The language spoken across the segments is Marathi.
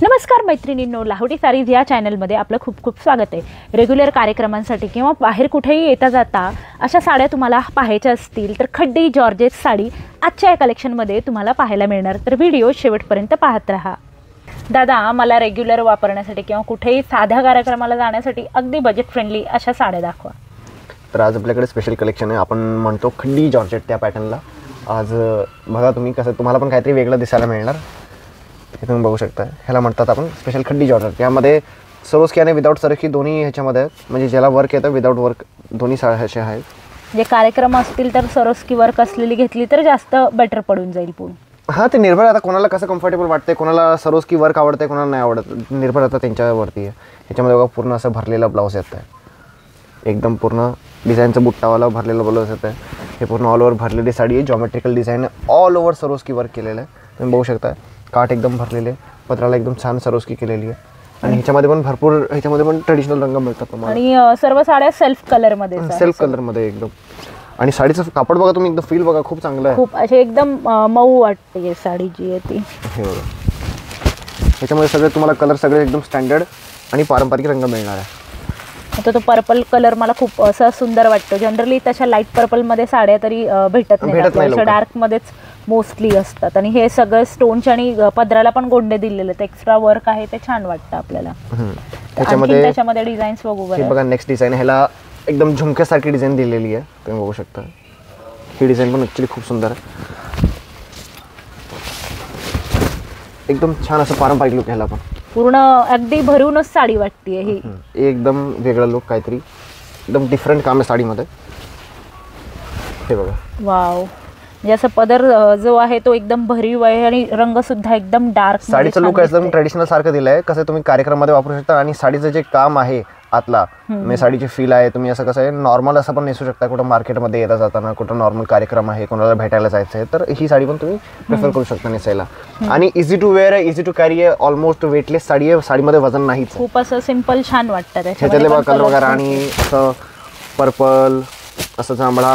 नमस्कार मैत्रिणींनो, लाहोटी सारीज या चॅनलमध्ये आपलं खूप खूप स्वागत आहे। रेग्युलर कार्यक्रमांसाठी किंवा बाहेर कुठेही येता जाता अशा साड्या तुम्हाला पाहायच्या असतील तर खड्डी जॉर्जेट साडी आजच्या या कलेक्शनमध्ये तुम्हाला पाहायला मिळणार, तर व्हिडिओ शेवटपर्यंत पाहत राहा। दादा, मला रेग्युलर वापरण्यासाठी किंवा कुठेही साध्या कार्यक्रमाला जाण्यासाठी अगदी बजेट फ्रेंडली अशा साड्या दाखवा। तर आज आपल्याकडे स्पेशल कलेक्शन आहे, आपण म्हणतो खड्डी जॉर्जेट त्या पॅटर्नला। आज बघा तुम्ही कसं तुम्हाला पण काहीतरी वेगळं दिसायला मिळणार। हे तुम्ही बघू शकता, ह्याला म्हणतात आपण स्पेशल खड्डी जॉर्जेट। यामध्ये सरोस्की आणि विदाउट सरोस्की दोन्ही ह्याच्यामध्ये म्हणजे ज्याला वर्क येतं विदाउट वर्क दोन्ही साड्या अशा आहेत। जे कार्यक्रम असतील तर सरोस्की वर्क असलेली घेतली तर जास्त बेटर पडून जाईल पूर्ण। हां, ते निर्भर आता कोणाला कसं कम्फर्टेबल वाटते, कोणाला सरोस्की वर्क आवडते, कोणाला नाही आवडत, निर्भर आता त्यांच्यावरती आहे। ह्याच्यामध्ये बघा पूर्ण असं भरलेला ब्लाऊज येत आहे, एकदम पूर्ण डिझाईनचं बुट्टावाला भरलेला ब्लाऊज येत आहे। हे पूर्ण ऑल ओव्हर भरलेली साडी आहे, geometrical design all over Swarovski work केलेलं आहे। तुम्ही बघू शकता काठ एकदम भरलेले, पत्राला एकदम छान सरोस्की केलेली आहे आणि ह्याच्यामध्ये पण भरपूर ह्याच्यामध्ये पण ट्रेडिशनल रंग मिळतात तुम्हाला। आणि सर्व साड्या सेल्फ कलरमध्ये, सेल्फ कलरमध्ये एकदम। आणि साडीचं कापड बघा तुम्ही, एकदम फील बघा, खूप चांगलं आहे, खूप असे एकदम मऊ वाटते साडी जी आहे ती। हे बघा ह्याच्यामध्ये सगळे तुम्हाला कलर सगळे एकदम स्टँडर्ड आणि पारंपरिक रंग मिळणार आहे। आता तो पर्पल कलर मला खूप असा सुंदर वाटतो। जनरली तशा लाईट पर्पलमध्ये साड्या तरी भेटत नाही, डार्कमध्येच मोस्टली असतात। आणि हे सगळं स्टोनच्या आणि पदराला पण गोंडे दिलेले आहेत, एक्स्ट्रा वर्क आहे, ते छान वाटतं आपल्याला। त्याच्यामध्ये डिझाईन्स बघू बरं। बघा नेक्स्ट डिझाईन, ह्याला एकदम झुमक्यासारखी डिझाईन दिलेली आहे, तुम्ही बघू शकता। ही डिझाईन पण ॲक्च्युली खूप सुंदर आहे, एकदम छान असं पारंपरिक लुक ह्याला पण पूर्ण अगदी भरूनच साडी वाटते ही, एकदम वेगळा लुक, काहीतरी एकदम डिफरंट काम आहे साडीमध्ये। हे बघा वाव, म्हणजे असं पदर जो आहे तो एकदम भरीव आहे आणि रंग सुद्धा एकदम डार्क। साडीचं लुक एकदम ट्रेडिशनल सारखं दिलंय, कसं तुम्ही कार्यक्रमामध्ये वापरू शकता। आणि साडीचं जे काम आहे आतला म्हणजे साडीची फील आहे, तुम्ही असं कसं आहे नॉर्मल असं पण नेसू शकता, कुठं मार्केटमध्ये येता जाताना, कुठं नॉर्मल कार्यक्रम आहे, कोणाला भेटायला जायचं आहे तर ही साडी पण तुम्ही प्रिफर करू शकता नेसायला। आणि इझी टू वेअर आहे, इझी टू कॅरी आहे, ऑलमोस्ट वेटलेस साडी आहे, साडीमध्ये वजन नाहीच, खूप असं सिंपल छान वाटतं। ह्याच्यातले बघा कलर वगैरे आणि असं पर्पल, असं जांभळा।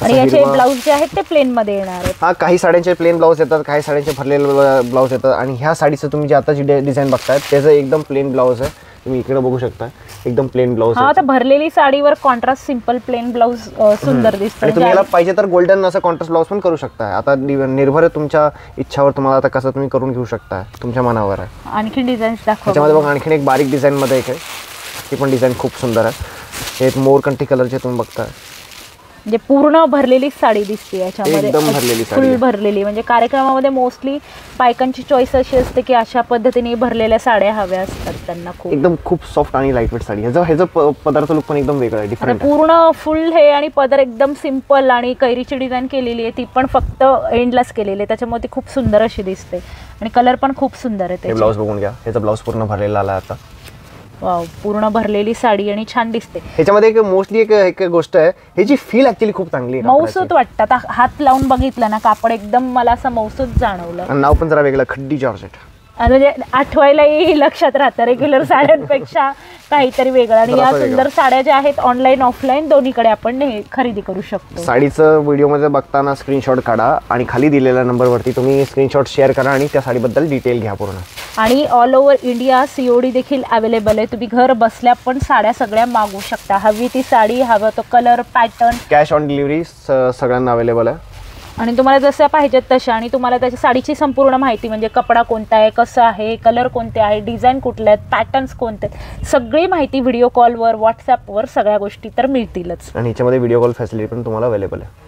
आणि याचे ब्लाऊज जे आहेत ते प्लेन मध्ये येणार आहेत। हा, काही साड्यांचे प्लेन ब्लाऊज येतात, काही साड्यांचे भरलेले ब्लाऊज येतात। आणि ह्या साडीचं तुम्ही जे आता जी डिझाईन बघताय त्याचं एकदम प्लेन ब्लाऊज आहे, तुम्ही इकडे बघू शकता, एकदम प्लेन ब्लाऊज। हा, आता भरलेली साडीवर कॉन्ट्रास्ट सिंपल प्लेन ब्लाऊज सुंदर दिसतं। तुम्ही याला पाहिजे तर गोल्डन असं कॉन्ट्रास्ट ब्लाऊज पण करू शकता। आता निर्भर आहे तुमच्या इच्छावर, तुम्हाला आता कसं तुम्ही करून घेऊ शकता, तुमच्या मनावर आहे। आणखी डिझाईन्स दाखवा। त्याच्यामध्ये बघा आणखीन एक बारीक डिझाईन मध्ये एक आहे, ती पण डिझाईन खूप सुंदर आहे। हे मोरकंठी कलरचे तुम्ही बघताय, म्हणजे पूर्ण भरलेली साडी दिसते याच्यामध्ये, एकदम भरलेली साडी, फुल भरलेली। म्हणजे कार्यक्रमामध्ये मोस्टली बायकांची चॉईस अशी असते की अशा पद्धतीने भरलेल्या साड्या हव्या असतात त्यांना, खूप एकदम खूप सॉफ्ट आणि लाईटवेट साडी। ह्याचं पदार्थ लुक पण एकदम वेगळा आहे, डिफरंट। पूर्ण फुल हे आणि पदर एकदम सिंपल आणि कैरीची डिझाईन केलेली आहे, ती पण फक्त एंडलाच केलेली आहे, त्याच्यामुळे ती खूप सुंदर अशी दिसते। आणि कलर पण खूप सुंदर आहे। हे ब्लाऊज बघून घ्या, ह्याचा ब्लाऊज पूर्ण भरलेला आला आता। वाव, पूर्ण भरलेली साडी आणि छान दिसते। ह्याच्यामध्ये एक मोस्टली एक गोष्ट आहे, ह्याची फील ऍक्च्युली खूप चांगली आहे, मऊसूत वाटतं। आता हात लावून बघितलं ना, कापड एकदम मला असं मऊसूत जाणवलं। आणि नाव पण जरा वेगळं, खड्डी जॉर्जेट, म्हणजे आठवायलाही लक्षात राहतं रेग्युलर साड्यांपेक्षा काहीतरी वेगळं। आणि या सुंदर साड्या ज्या आहेत ऑनलाईन ऑफलाईन दोन्हीकडे आपण खरेदी करू शकतो। साडीचं व्हिडिओमध्ये बघताना स्क्रीनशॉट काढा आणि खाली दिलेल्या नंबरवरती तुम्ही स्क्रीनशॉट शेअर करा आणि त्या साडीबद्दल डिटेल घ्या पूर्ण। आणि ऑल ओव्हर इंडिया COD देखील अवेलेबल आहे, तुम्ही घर बसल्या पण साड्या सगळ्या मागवू शकता। हवी ती साडी, हवं तो colour pattern, cash on delivery सगळ्यांना अवेलेबल आहे। आणि तुम्हाला जसं पाहिजेत तशा, आणि तुम्हाला त्याच्या साडीची संपूर्ण माहिती म्हणजे कपडा कोणता आहे, कसं आहे, कलर कोणते आहे, डिझाईन कुठल्या आहेत, पॅटर्न्स कोणते आहेत, सगळी माहिती व्हिडिओ कॉलवर, व्हॉट्सॲपवर सगळ्या गोष्टी तर मिळतीलच। आणि ह्याच्यामध्ये व्हिडिओ कॉल फॅसिलिटी पण तुम्हाला अवेलेबल आहे।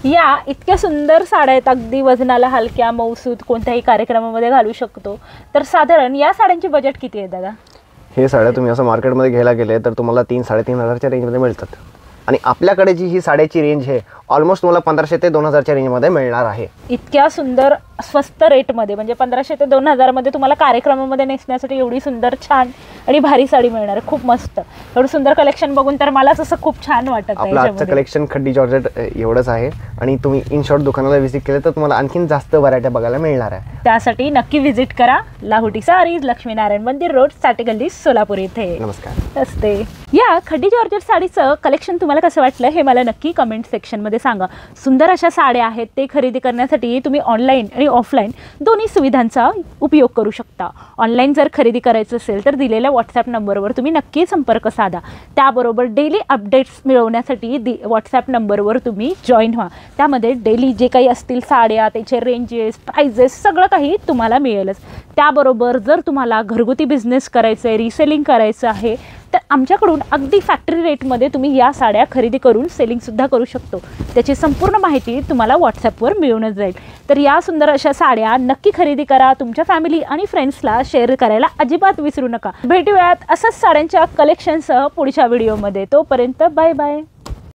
या इतक्या सुंदर साड्या आहेत, अगदी वजनाला हलक्या, मऊसूत, कोणत्याही कार्यक्रमामध्ये घालू शकतो। तर साधारण या साड्यांची बजेट किती आहे दादा? हे साड्या तुम्ही असं मार्केटमध्ये घ्यायला गेले तर तुम्हाला 3-3.5 हजारच्या रेंजमध्ये मिळतात। आणि आपल्याकडे जी ही साड्याची रेंज आहे ऑलमोस्ट तुम्हाला 1500 ते 2000च्या रेंजमध्ये मिळणार आहे। इतक्या सुंदर स्वस्त रेटमध्ये, म्हणजे 1500 ते 2000 मध्ये तुम्हाला कार्यक्रमामध्ये नेसण्यासाठी एवढी सुंदर छान आणि भारी साडी मिळणार आहे, खूप मस्त। एवढं सुंदर कलेक्शन बघून तर मलाच असं खूप छान वाटत आहे। आपलं आजचं कलेक्शन खड्डी जॉर्जेट एवढंच आहे आणि तुम्ही इन शॉर्ट दुकानाला व्हिजिट केलं तर तुम्हाला आणखीन जास्त व्हरायटी बघायला मिळणार आहे। त्यासाठी नक्की व्हिजिट करा लाहोटी सारीज, लक्ष्मीनारायण मंदिर रोड, साठेगल्ली, सोलापूर इथे। नमस्कार। असते या खड्डी जॉर्जेट साडीचं कलेक्शन तुम्हाला कसं वाटलं हे मला नक्की कमेंट सेक्शन मध्ये कमेंटमध्ये सांगा. सुंदर अशा साड्या आहेत, ते खरेदी करण्यासाठी तुम्ही ऑनलाईन आणि ऑफलाईन दोन्ही सुविधांचा उपयोग करू शकता. ऑनलाईन जर खरेदी करायचं असेल तर दिलेल्या व्हॉट्सॲप नंबरवर तुम्ही नक्की संपर्क साधा. त्याबरोबर डेली अपडेट्स मिळवण्यासाठी व्हॉट्सॲप नंबरवर तुम्ही जॉईन व्हा. त्यामध्ये डेली जे काही असतील साड्या, त्याचे रेंजेस, प्राइजेस सगळं काही तुम्हाला मिळेलच. त्याबरोबर जर तुम्हाला घरगुती बिझनेस करायचं आहे, रिसेलिंग करायचं आहे, तर आमच्याकडून अगदी फॅक्टरी रेटमध्ये तुम्ही या साड्या खरेदी करून सेलिंगसुद्धा करू शकतो. त्याची संपूर्ण माहिती तुम्हाला व्हॉट्सॲपवर मिळूनच जाईल. तर या सुंदर अशा साड्या नक्की खरेदी करा. तुमच्या फॅमिली आणि फ्रेंड्सला शेअर करायला अजिबात विसरू नका. भेटूयात असंच साड्यांच्या कलेक्शनसह पुढच्या व्हिडिओमध्ये. तोपर्यंत बाय बाय.